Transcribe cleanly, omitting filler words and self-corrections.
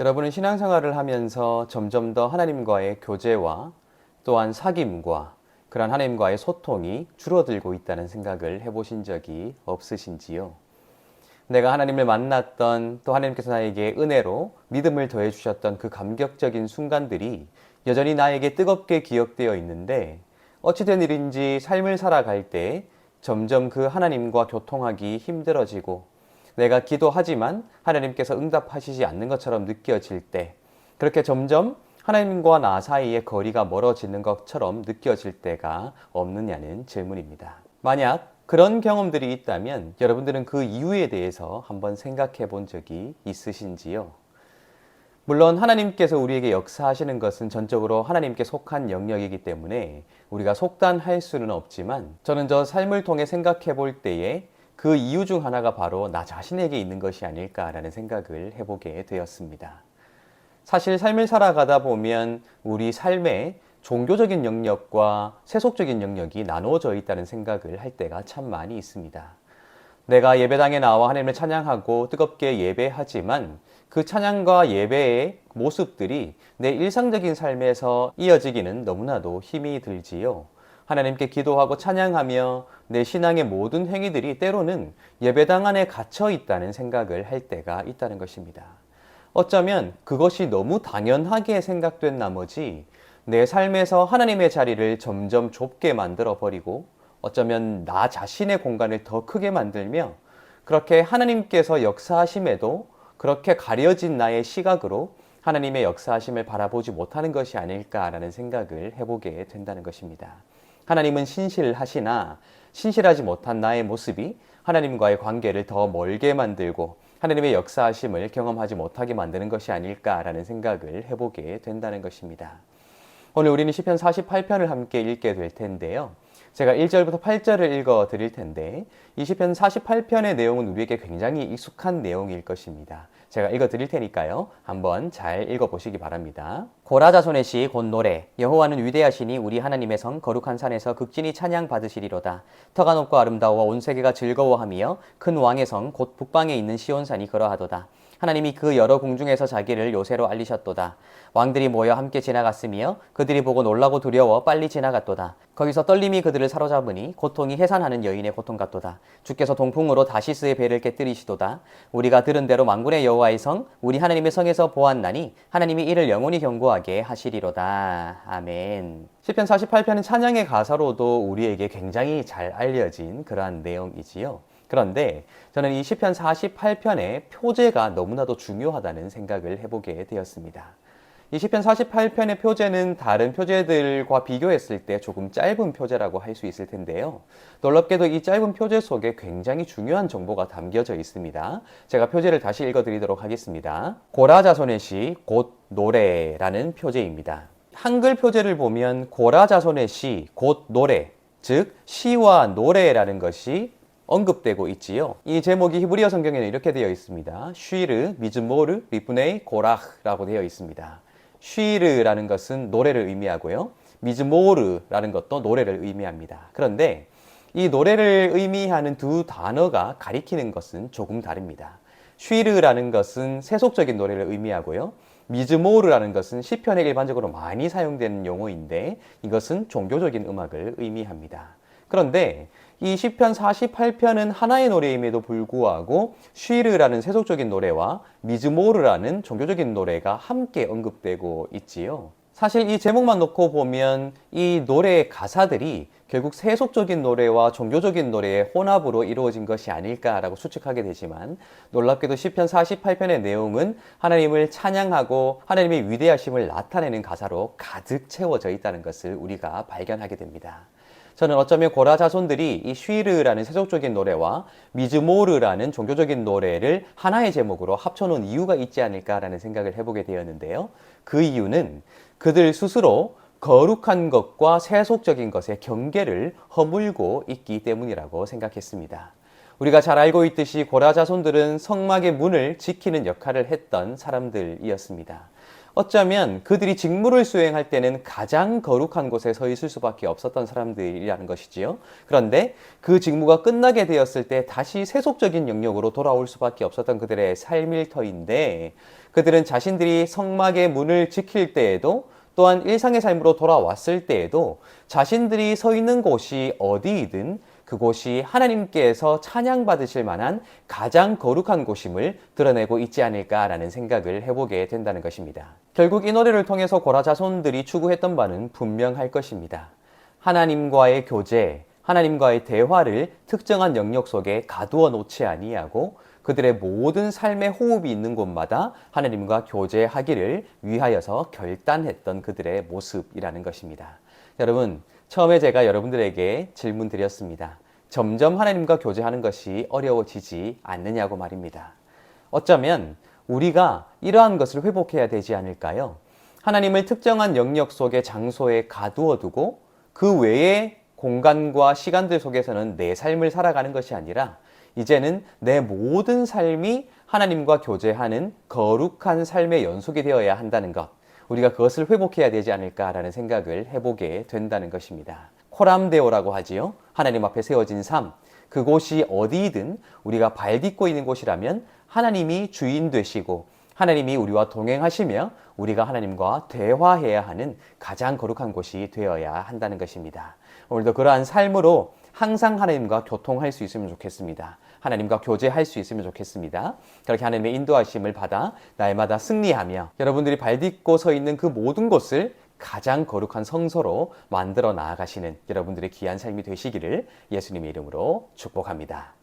여러분은 신앙생활을 하면서 점점 더 하나님과의 교제와 또한 사귐과 그런 하나님과의 소통이 줄어들고 있다는 생각을 해보신 적이 없으신지요? 내가 하나님을 만났던 또 하나님께서 나에게 은혜로 믿음을 더해 주셨던 그 감격적인 순간들이 여전히 나에게 뜨겁게 기억되어 있는데 어찌된 일인지 삶을 살아갈 때 점점 그 하나님과 교통하기 힘들어지고 내가 기도하지만 하나님께서 응답하시지 않는 것처럼 느껴질 때 그렇게 점점 하나님과 나 사이의 거리가 멀어지는 것처럼 느껴질 때가 없느냐는 질문입니다. 만약 그런 경험들이 있다면 여러분들은 그 이유에 대해서 한번 생각해 본 적이 있으신지요? 물론 하나님께서 우리에게 역사하시는 것은 전적으로 하나님께 속한 영역이기 때문에 우리가 속단할 수는 없지만 저는 저 삶을 통해 생각해 볼 때에 그 이유 중 하나가 바로 나 자신에게 있는 것이 아닐까라는 생각을 해보게 되었습니다. 사실 삶을 살아가다 보면 우리 삶에 종교적인 영역과 세속적인 영역이 나누어져 있다는 생각을 할 때가 참 많이 있습니다. 내가 예배당에 나와 하나님을 찬양하고 뜨겁게 예배하지만 그 찬양과 예배의 모습들이 내 일상적인 삶에서 이어지기는 너무나도 힘이 들지요. 하나님께 기도하고 찬양하며 내 신앙의 모든 행위들이 때로는 예배당 안에 갇혀 있다는 생각을 할 때가 있다는 것입니다. 어쩌면 그것이 너무 당연하게 생각된 나머지 내 삶에서 하나님의 자리를 점점 좁게 만들어 버리고 어쩌면 나 자신의 공간을 더 크게 만들며 그렇게 하나님께서 역사하심에도 그렇게 가려진 나의 시각으로 하나님의 역사하심을 바라보지 못하는 것이 아닐까라는 생각을 해보게 된다는 것입니다. 하나님은 신실하시나 신실하지 못한 나의 모습이 하나님과의 관계를 더 멀게 만들고 하나님의 역사하심을 경험하지 못하게 만드는 것이 아닐까라는 생각을 해보게 된다는 것입니다. 오늘 우리는 시편 48편을 함께 읽게 될 텐데요. 제가 1절부터 8절을 읽어 드릴 텐데 이 시편 48편의 내용은 우리에게 굉장히 익숙한 내용일 것입니다. 제가 읽어 드릴 테니까요. 한번 잘 읽어 보시기 바랍니다. 고라 자손의 시 곧 노래. 여호와는 위대하시니 우리 하나님의 성 거룩한 산에서 극진히 찬양 받으시리로다. 터가 높고 아름다워 온 세계가 즐거워하며 큰 왕의 성 곧 북방에 있는 시온산이 그러하도다. 하나님이 그 여러 궁중에서 자기를 요새로 알리셨도다. 왕들이 모여 함께 지나갔으며 그들이 보고 놀라고 두려워 빨리 지나갔도다. 거기서 떨림이 그들을 사로잡으니 고통이 해산하는 여인의 고통 같도다. 주께서 동풍으로 다시스의 배를 깨뜨리시도다. 우리가 들은 대로 만군의 여호와의 성 우리 하나님의 성에서 보았나니 하나님이 이를 영원히 견고하게 하시리로다. 아멘. 시편 48편은 찬양의 가사로도 우리에게 굉장히 잘 알려진 그러한 내용이지요. 그런데 저는 이 시편 48편의 표제가 너무나도 중요하다는 생각을 해보게 되었습니다. 이 시편 48편의 표제는 다른 표제들과 비교했을 때 조금 짧은 표제라고 할 수 있을 텐데요. 놀랍게도 이 짧은 표제 속에 굉장히 중요한 정보가 담겨져 있습니다. 제가 표제를 다시 읽어드리도록 하겠습니다. 고라 자손의 시 곧 노래라는 표제입니다. 한글 표제를 보면 고라 자손의 시 곧 노래, 즉 시와 노래라는 것이 언급되고 있지요. 이 제목이 히브리어 성경에는 이렇게 되어 있습니다. 쉬르, 미즈모르, 리브네이, 고라흐라고 되어 있습니다. 쉬르라는 것은 노래를 의미하고요. 미즈모르라는 것도 노래를 의미합니다. 그런데 이 노래를 의미하는 두 단어가 가리키는 것은 조금 다릅니다. 쉬르라는 것은 세속적인 노래를 의미하고요. 미즈모르라는 것은 시편에 일반적으로 많이 사용되는 용어인데 이것은 종교적인 음악을 의미합니다. 그런데 이 시편 48편은 하나의 노래임에도 불구하고 쉬르라는 세속적인 노래와 미즈모르라는 종교적인 노래가 함께 언급되고 있지요. 사실 이 제목만 놓고 보면 이 노래의 가사들이 결국 세속적인 노래와 종교적인 노래의 혼합으로 이루어진 것이 아닐까라고 추측하게 되지만 놀랍게도 시편 48편의 내용은 하나님을 찬양하고 하나님의 위대하심을 나타내는 가사로 가득 채워져 있다는 것을 우리가 발견하게 됩니다. 저는 어쩌면 고라 자손들이 이 쉬르라는 세속적인 노래와 미즈모르라는 종교적인 노래를 하나의 제목으로 합쳐놓은 이유가 있지 않을까라는 생각을 해보게 되었는데요. 그 이유는 그들 스스로 거룩한 것과 세속적인 것의 경계를 허물고 있기 때문이라고 생각했습니다. 우리가 잘 알고 있듯이 고라 자손들은 성막의 문을 지키는 역할을 했던 사람들이었습니다. 어쩌면 그들이 직무를 수행할 때는 가장 거룩한 곳에 서 있을 수밖에 없었던 사람들이라는 것이지요. 그런데 그 직무가 끝나게 되었을 때 다시 세속적인 영역으로 돌아올 수밖에 없었던 그들의 삶일 터인데, 그들은 자신들이 성막의 문을 지킬 때에도, 또한 일상의 삶으로 돌아왔을 때에도 자신들이 서 있는 곳이 어디이든 그곳이 하나님께서 찬양받으실 만한 가장 거룩한 곳임을 드러내고 있지 않을까라는 생각을 해보게 된다는 것입니다. 결국 이 노래를 통해서 고라 자손들이 추구했던 바는 분명할 것입니다. 하나님과의 교제, 하나님과의 대화를 특정한 영역 속에 가두어 놓지 아니하고 그들의 모든 삶의 호흡이 있는 곳마다 하나님과 교제하기를 위하여서 결단했던 그들의 모습이라는 것입니다. 여러분, 처음에 제가 여러분들에게 질문 드렸습니다. 점점 하나님과 교제하는 것이 어려워지지 않느냐고 말입니다. 어쩌면 우리가 이러한 것을 회복해야 되지 않을까요? 하나님을 특정한 영역 속의 장소에 가두어 두고 그 외의 공간과 시간들 속에서는 내 삶을 살아가는 것이 아니라 이제는 내 모든 삶이 하나님과 교제하는 거룩한 삶의 연속이 되어야 한다는 것, 우리가 그것을 회복해야 되지 않을까라는 생각을 해보게 된다는 것입니다. 코람데오라고 하지요. 하나님 앞에 세워진 삶, 그곳이 어디이든 우리가 발 딛고 있는 곳이라면 하나님이 주인 되시고 하나님이 우리와 동행하시며 우리가 하나님과 대화해야 하는 가장 거룩한 곳이 되어야 한다는 것입니다. 오늘도 그러한 삶으로 항상 하나님과 교통할 수 있으면 좋겠습니다. 하나님과 교제할 수 있으면 좋겠습니다. 그렇게 하나님의 인도하심을 받아 날마다 승리하며 여러분들이 발 딛고 서 있는 그 모든 곳을 가장 거룩한 성소로 만들어 나아가시는 여러분들의 귀한 삶이 되시기를 예수님의 이름으로 축복합니다.